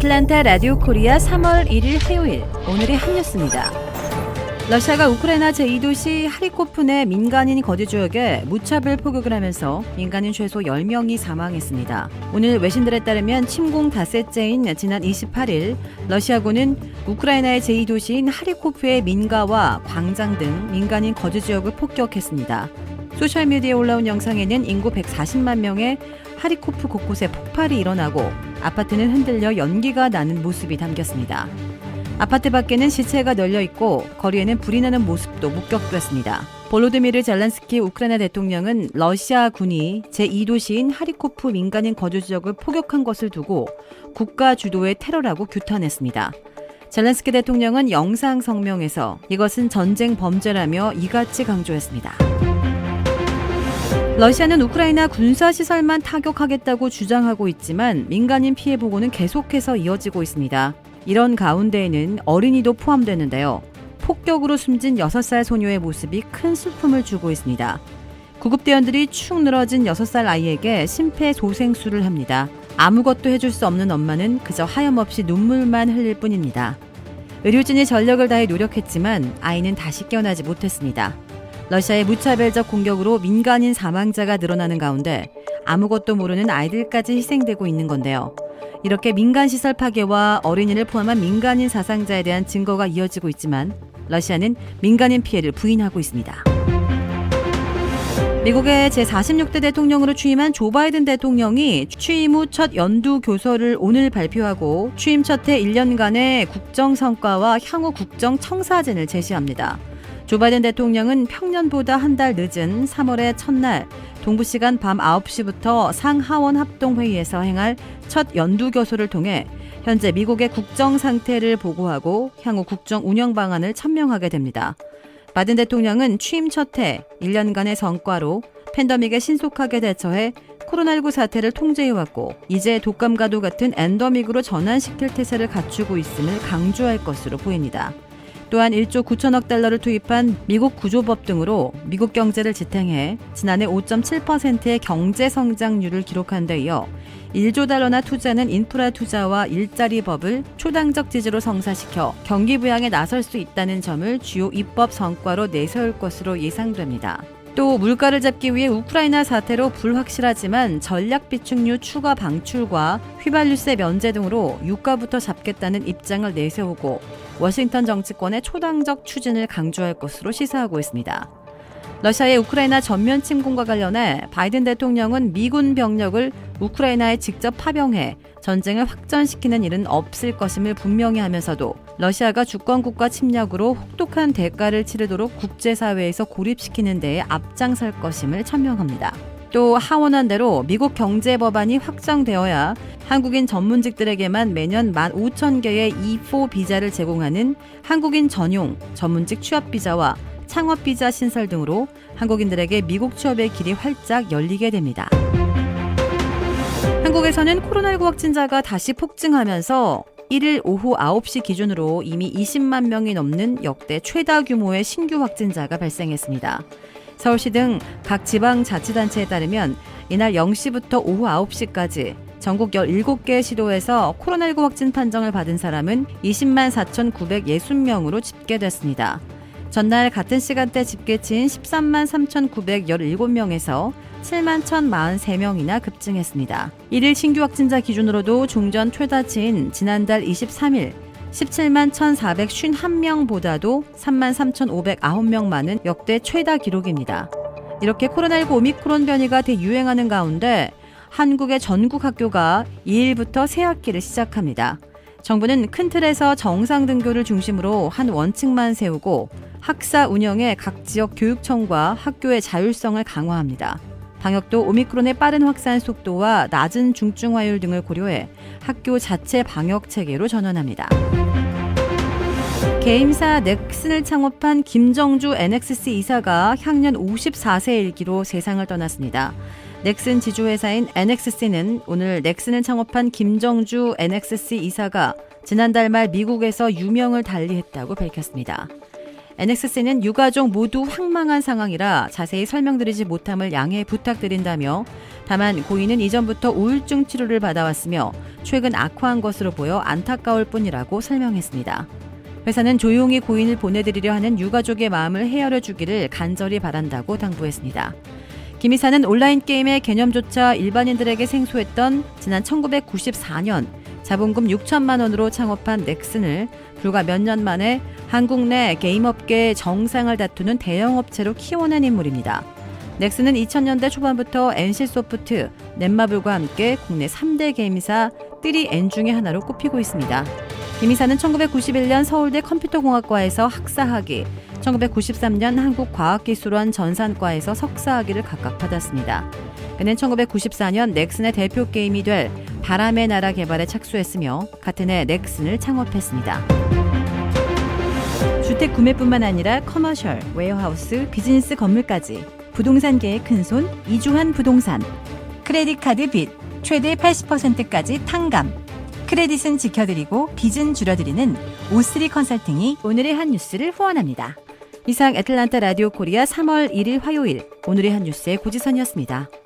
애틀란타 라디오 코리아 3월 1일 화요일 오늘의 한 뉴스입니다. 러시아가 우크라이나 제2도시 하리코프 내 민간인 거주 지역에 무차별 포격을 하면서 민간인 최소 10명이 사망했습니다. 오늘 외신들에 따르면 침공 닷새째인 지난 28일 러시아군은 우크라이나의 제2도시인 하리코프의 민가와 광장 등 민간인 거주 지역을 폭격했습니다. 소셜미디어에 올라온 영상에는 인구 140만 명의 하리코프 곳곳에 폭발이 일어나고 아파트는 흔들려 연기가 나는 모습이 담겼습니다. 아파트 밖에는 시체가 널려 있고 거리에는 불이 나는 모습도 목격됐습니다. 볼로드미르 젤렌스키 우크라이나 대통령은 러시아군이 제2도시인 하리코프 민간인 거주 지역을 포격한 것을 두고 국가 주도의 테러라고 규탄했습니다. 젤렌스키 대통령은 영상 성명에서 이것은 전쟁 범죄라며 이같이 강조했습니다. 러시아는 우크라이나 군사시설만 타격하겠다고 주장하고 있지만 민간인 피해 보고는 계속해서 이어지고 있습니다. 이런 가운데에는 어린이도 포함되는데요. 폭격으로 숨진 6살 소녀의 모습이 큰 슬픔을 주고 있습니다. 구급대원들이 축 늘어진 6살 아이에게 심폐소생술을 합니다. 아무것도 해줄 수 없는 엄마는 그저 하염없이 눈물만 흘릴 뿐입니다. 의료진이 전력을 다해 노력했지만 아이는 다시 깨어나지 못했습니다. 러시아의 무차별적 공격으로 민간인 사망자가 늘어나는 가운데 아무것도 모르는 아이들까지 희생되고 있는 건데요. 이렇게 민간시설 파괴와 어린이를 포함한 민간인 사상자에 대한 증거가 이어지고 있지만 러시아는 민간인 피해를 부인하고 있습니다. 미국의 제46대 대통령으로 취임한 조 바이든 대통령이 취임 후 첫 연두 교서를 오늘 발표하고 취임 첫 해 1년간의 국정 성과와 향후 국정 청사진을 제시합니다. 조 바이든 대통령은 평년보다 한 달 늦은 3월의 첫날 동부시간 밤 9시부터 상하원 합동회의에서 행할 첫 연두교소를 통해 현재 미국의 국정 상태를 보고하고 향후 국정 운영 방안을 천명하게 됩니다. 바이든 대통령은 취임 첫 해 1년간의 성과로 팬데믹에 신속하게 대처해 코로나19 사태를 통제해왔고 이제 독감과도 같은 엔더믹으로 전환시킬 태세를 갖추고 있음을 강조할 것으로 보입니다. 또한 1조 9천억 달러를 투입한 미국 구조법 등으로 미국 경제를 지탱해 지난해 5.7%의 경제 성장률을 기록한 데 이어 1조 달러나 투자는 인프라 투자와 일자리법을 초당적 지지로 성사시켜 경기 부양에 나설 수 있다는 점을 주요 입법 성과로 내세울 것으로 예상됩니다. 또 물가를 잡기 위해 우크라이나 사태로 불확실하지만 전략 비축류 추가 방출과 휘발유세 면제 등으로 유가부터 잡겠다는 입장을 내세우고 워싱턴 정치권의 초당적 추진을 강조할 것으로 시사하고 있습니다. 러시아의 우크라이나 전면 침공과 관련해 바이든 대통령은 미군 병력을 우크라이나에 직접 파병해 전쟁을 확전시키는 일은 없을 것임을 분명히 하면서도 러시아가 주권국가 침략으로 혹독한 대가를 치르도록 국제사회에서 고립시키는 데에 앞장설 것임을 천명합니다. 또 하원한 대로 미국 경제법안이 확정되어야 한국인 전문직들에게만 매년 15,000개의 E4 비자를 제공하는 한국인 전용 전문직 취업비자와 창업비자 신설 등으로 한국인들에게 미국 취업의 길이 활짝 열리게 됩니다. 한국에서는 코로나19 확진자가 다시 폭증하면서 1일 오후 9시 기준으로 이미 20만 명이 넘는 역대 최다 규모의 신규 확진자가 발생했습니다. 서울시 등 각 지방자치단체에 따르면 이날 0시부터 오후 9시까지 전국 17개 시도에서 코로나19 확진 판정을 받은 사람은 20만 4,960명으로 집계됐습니다. 전날 같은 시간대 집계치인 13만 3,917명에서 7만 1,043명이나 급증했습니다. 1일 신규 확진자 기준으로도 종전 최다치인 지난달 23일 17만 1,451명보다도 3만 3,509명 많은 역대 최다 기록입니다. 이렇게 코로나19 오미크론 변이가 대유행하는 가운데 한국의 전국 학교가 2일부터 새 학기를 시작합니다. 정부는 큰 틀에서 정상 등교를 중심으로 한 원칙만 세우고 학사 운영에 각 지역 교육청과 학교의 자율성을 강화합니다. 방역도 오미크론의 빠른 확산 속도와 낮은 중증화율 등을 고려해 학교 자체 방역 체계로 전환합니다. 게임사 넥슨을 창업한 김정주 NXC 이사가 향년 54세 일기로 세상을 떠났습니다. 넥슨 지주회사인 NXC는 오늘 넥슨을 창업한 김정주 NXC 이사가 지난달 말 미국에서 유명을 달리했다고 밝혔습니다. NXC는 유가족 모두 황망한 상황이라 자세히 설명드리지 못함을 양해 부탁드린다며 다만 고인은 이전부터 우울증 치료를 받아왔으며 최근 악화한 것으로 보여 안타까울 뿐이라고 설명했습니다. 회사는 조용히 고인을 보내드리려 하는 유가족의 마음을 헤아려 주기를 간절히 바란다고 당부했습니다. 김 이사는 온라인 게임의 개념조차 일반인들에게 생소했던 지난 1994년 자본금 6천만 원으로 창업한 넥슨을 불과 몇 년 만에 한국 내 게임업계의 정상을 다투는 대형업체로 키워낸 인물입니다. 넥슨은 2000년대 초반부터 NC소프트, 넷마블과 함께 국내 3대 게임사 3N 중의 하나로 꼽히고 있습니다. 김 이사는 1991년 서울대 컴퓨터공학과에서 학사학위, 1993년 한국과학기술원 전산과에서 석사학위를 각각 받았습니다. 그는 1994년 넥슨의 대표 게임이 될 바람의 나라 개발에 착수했으며 같은 해 넥슨을 창업했습니다. 주택 구매뿐만 아니라 커머셜, 웨어하우스, 비즈니스 건물까지 부동산계의 큰손 이주환 부동산. 크레딧 카드 빚 최대 80%까지 탕감. 크레딧은 지켜드리고 빚은 줄여드리는 O3 컨설팅이 오늘의 한 뉴스를 후원합니다. 이상 애틀란타 라디오 코리아 3월 1일 화요일 오늘의 한 뉴스의 고지선이었습니다.